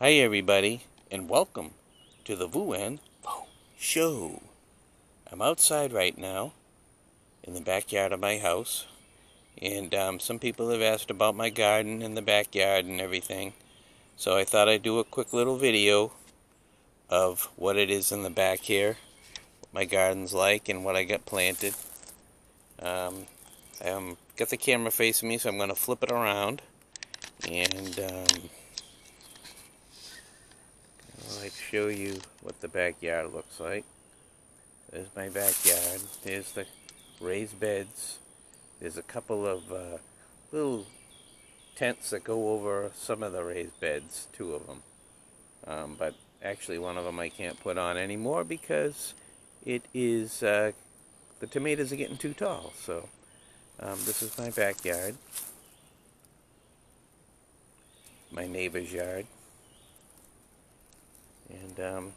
Hi everybody, and welcome to the Vuan Show. I'm outside right now, in the backyard of my house, and some people have asked about my garden and the backyard and everything, so I thought I'd do a quick little video of what it is in the back here, what my garden's like, and what I got planted. I got the camera facing me, so I'm going to flip it around, and I'd show you what the backyard looks like. There's my backyard. There's the raised beds. There's a couple of little tents that go over some of the raised beds, two of them. But actually one of them I can't put on anymore because it is, the tomatoes are getting too tall. So this is my backyard. My neighbor's yard. And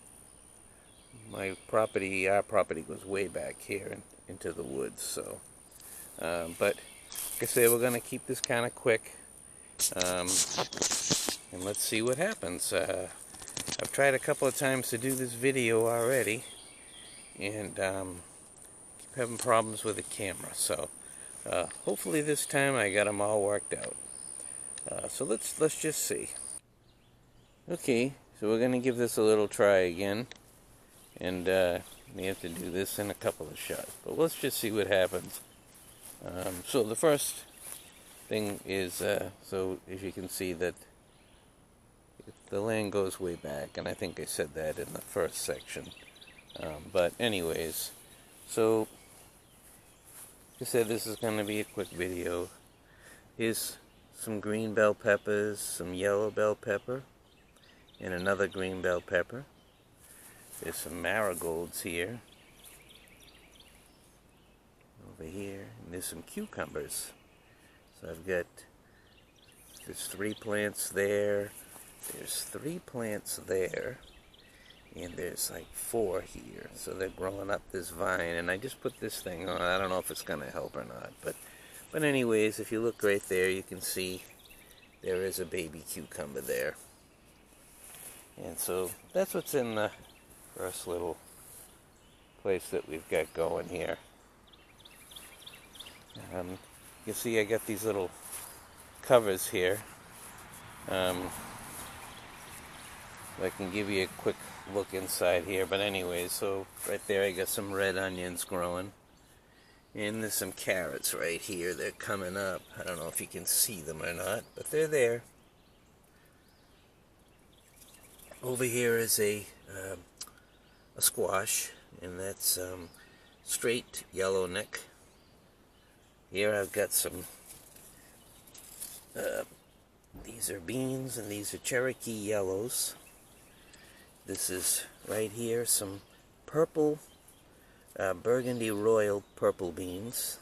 our property goes way back here into the woods. So, but like I say, we're going to keep this kind of quick, and let's see what happens. I've tried a couple of times to do this video already, and keep having problems with the camera. So, hopefully this time I got them all worked out. So let's just see. Okay. So we're going to give this a little try again, and we have to do this in a couple of shots, but let's just see what happens. So the first thing is, so as you can see that the land goes way back, and I think I said that in the first section, but anyways, so like I said, this is going to be a quick video. Here's some green bell peppers, some yellow bell pepper, and another green bell pepper. There's some marigolds here. Over here. And there's some cucumbers. So I've got, there's 3 plants there. There's 3 plants there. And there's like 4 here. So they're growing up this vine. And I just put this thing on. I don't know if it's going to help or not. But anyways, if you look right there, you can see there is a baby cucumber there. And so that's what's in the first little place that we've got going here. You see I got these little covers here. I can give you a quick look inside here, but anyways, so right there I got some red onions growing. And there's some carrots right here. They're coming up. I don't know if you can see them or not, but they're there. Over here is a squash, and that's straight yellow neck. Here I've got some, these are beans, and these are Cherokee yellows. This is right here some purple, burgundy royal purple beans.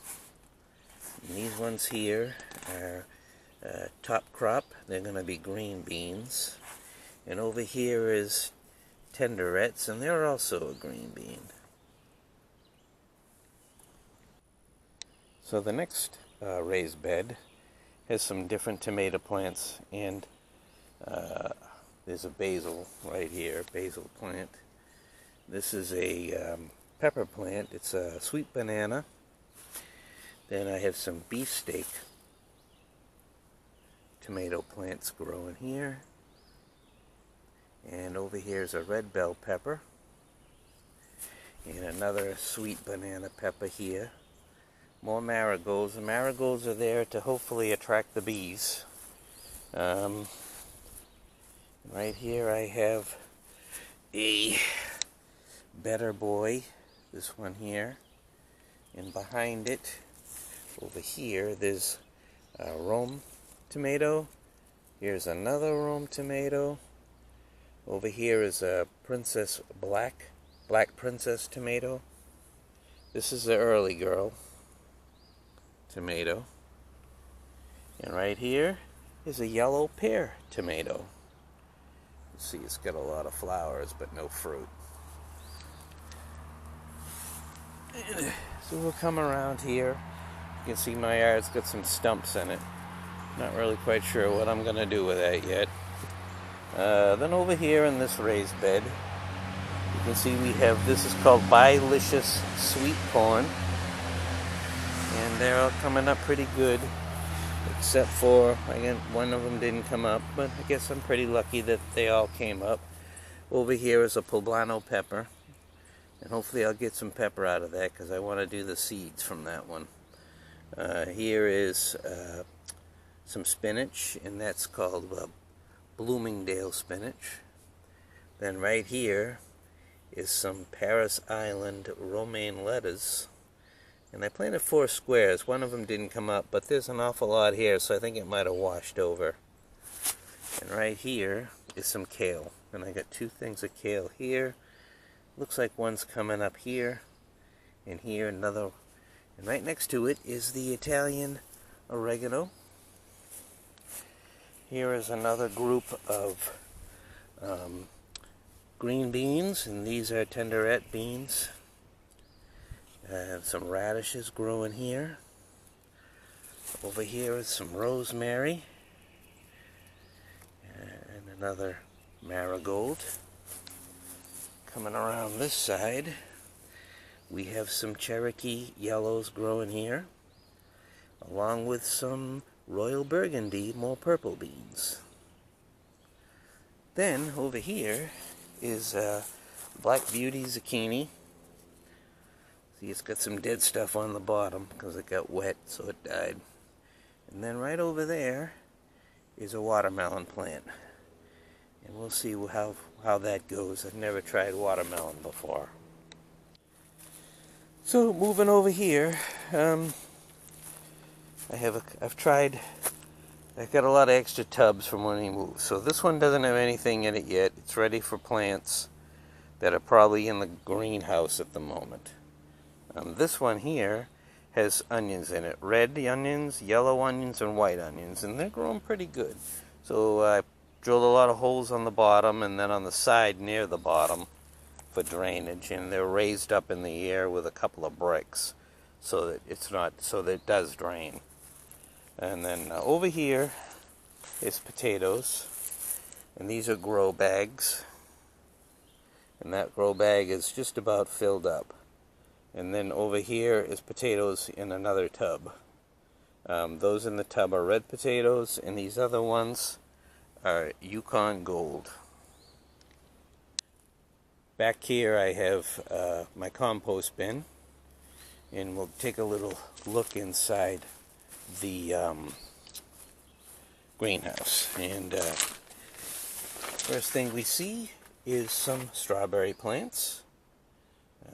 And these ones here are top crop. They're going to be green beans. And over here is tenderettes, and they're also a green bean. So the next raised bed has some different tomato plants, and there's a basil right here, basil plant. This is a pepper plant. It's a sweet banana. Then I have some beefsteak tomato plants growing here. And over here is a red bell pepper. And another sweet banana pepper here. More marigolds. The marigolds are there to hopefully attract the bees. Right here I have a Better Boy. This one here. And behind it, over here, there's a Rome tomato. Here's another Rome tomato. Over here is a Princess Black Princess tomato. This is the early girl tomato. And right here is a yellow pear tomato. You see it's got a lot of flowers but no fruit. So we'll come around here. You can see my yard's got some stumps in it. Not really quite sure what I'm going to do with that yet. Then over here in this raised bed, you can see we have, this is called Bilicious Sweet Corn. And they're all coming up pretty good, except for, again, one of them didn't come up, but I guess I'm pretty lucky that they all came up. Over here is a poblano pepper, and hopefully I'll get some pepper out of that because I want to do the seeds from that one. Here is some spinach, and that's called Bloomingdale spinach. Then right here is some Paris Island romaine lettuce. And I planted 4 squares. One of them didn't come up, but there's an awful lot here, so I think it might have washed over. And right here is some kale. And I got 2 things of kale here. Looks like one's coming up here, and here another. And right next to it is the Italian oregano. Here is another group of green beans, and these are tenderette beans. Some radishes growing here. Over here is some rosemary. And another marigold. Coming around this side, we have some Cherokee yellows growing here, along with some Royal Burgundy, more purple beans. Then over here is Black Beauty zucchini. See, it's got some dead stuff on the bottom because it got wet, so it died. And then right over there is a watermelon plant. And we'll see how that goes. I've never tried watermelon before. So moving over here, I've got a lot of extra tubs from when he moved. So this one doesn't have anything in it yet. It's ready for plants that are probably in the greenhouse at the moment. This one here has onions in it. Red onions, yellow onions, and white onions. And they're growing pretty good. So I drilled a lot of holes on the bottom and then on the side near the bottom for drainage. And they're raised up in the air with a couple of bricks so that it does drain. And then over here is potatoes. And these are grow bags. And that grow bag is just about filled up. And then over here is potatoes in another tub. Those in the tub are red potatoes, and these other ones are Yukon Gold. Back here I have my compost bin, and we'll take a little look inside the greenhouse. And first thing we see is some strawberry plants.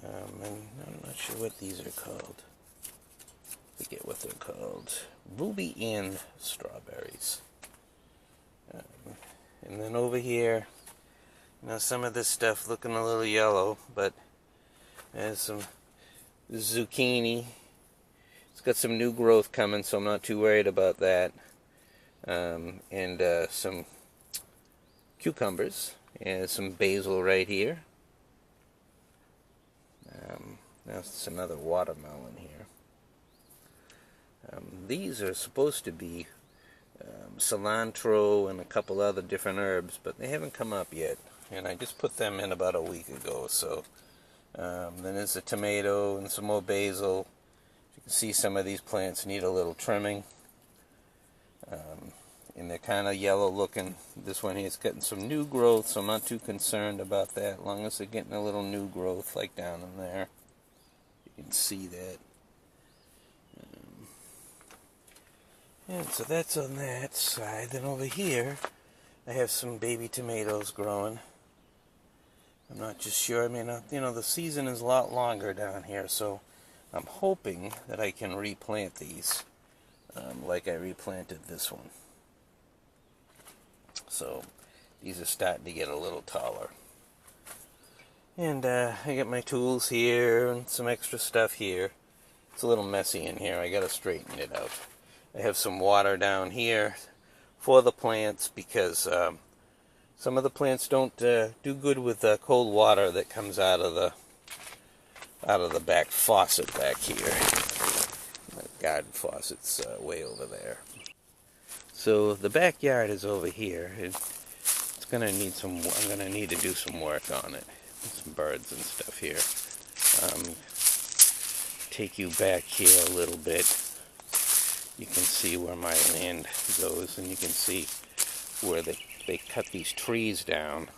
And I'm not sure what these are called. I forget what they're called. Ruby Inn strawberries. And then over here, some of this stuff looking a little yellow, but there's some zucchini. It's got some new growth coming, so I'm not too worried about that. And some cucumbers and some basil right here. Now it's another watermelon here. These are supposed to be cilantro and a couple other different herbs, but they haven't come up yet. And I just put them in about a week ago. So then there's a tomato and some more basil. You can see some of these plants need a little trimming. And they're kind of yellow looking. This one here's getting some new growth, so I'm not too concerned about that, as long as they're getting a little new growth like down in there. You can see that. And so that's on that side. Then over here I have some baby tomatoes growing. I'm not just sure. I mean, the season is a lot longer down here, so I'm hoping that I can replant these like I replanted this one. So these are starting to get a little taller. And I got my tools here and some extra stuff here. It's a little messy in here. I got to straighten it out. I have some water down here for the plants because some of the plants don't do good with cold water that comes out of the back faucet back here. The garden faucet's way over there. So the backyard is over here. It's gonna need some. I'm gonna need to do some work on it. Some birds and stuff here. Take you back here a little bit. You can see where my land goes, and you can see where they cut these trees down,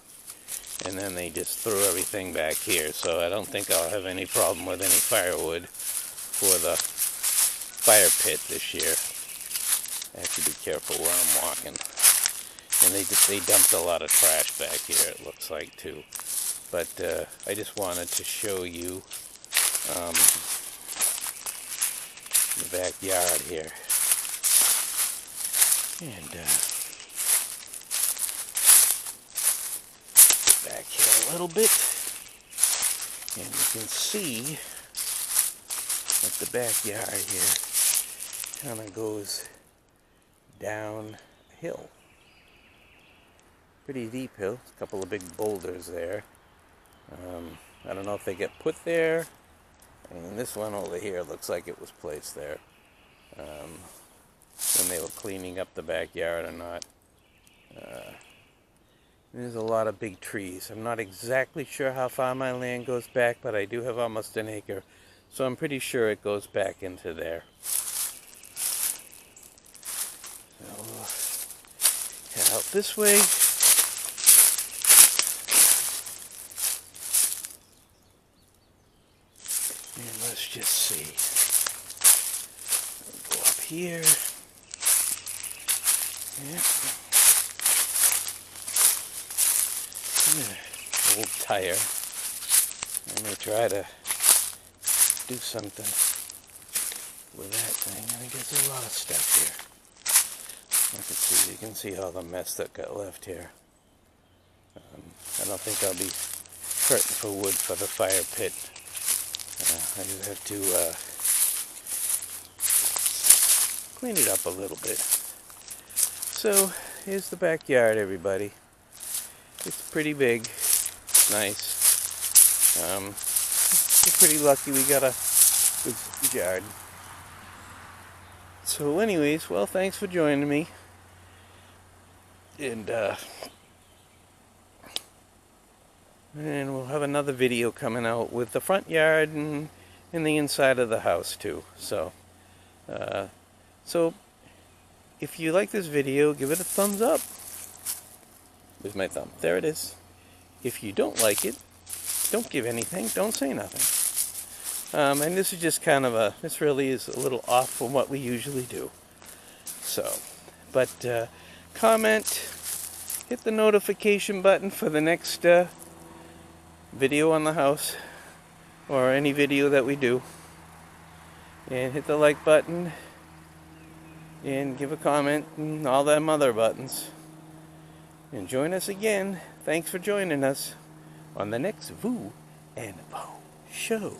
and then they just threw everything back here. So I don't think I'll have any problem with any firewood for the fire pit this year. I have to be careful where I'm walking. And they dumped a lot of trash back here, it looks like, too. But I just wanted to show you the backyard here. And back here a little bit. And you can see that the backyard here kind of goes downhill. Pretty deep hill. A couple of big boulders there. I don't know if they get put there. I mean, this one over here looks like it was placed there when they were cleaning up the backyard or not. There's a lot of big trees. I'm not exactly sure how far my land goes back, but I do have almost an acre, so I'm pretty sure it goes back into there. So, head out this way. And let's just see. Go up here. Yeah. Old tire. I may try to do something with that thing. I think there's a lot of stuff here. You can see all the mess that got left here. I don't think I'll be hurting for wood for the fire pit. I just have to clean it up a little bit. So, here's the backyard, everybody. It's pretty big. It's nice. We're pretty lucky we got a good yard. So anyways, well, thanks for joining me. And we'll have another video coming out with the front yard and the inside of the house too. So, if you like this video, give it a thumbs up. Where's my thumb? There it is. If you don't like it, don't give anything. Don't say nothing. And this is just kind of this really is a little off from what we usually do. So, but comment, hit the notification button for the next video on the house, or any video that we do, and hit the like button, and give a comment, and all them other buttons. And join us again. Thanks for joining us on the next Voo and Vo show.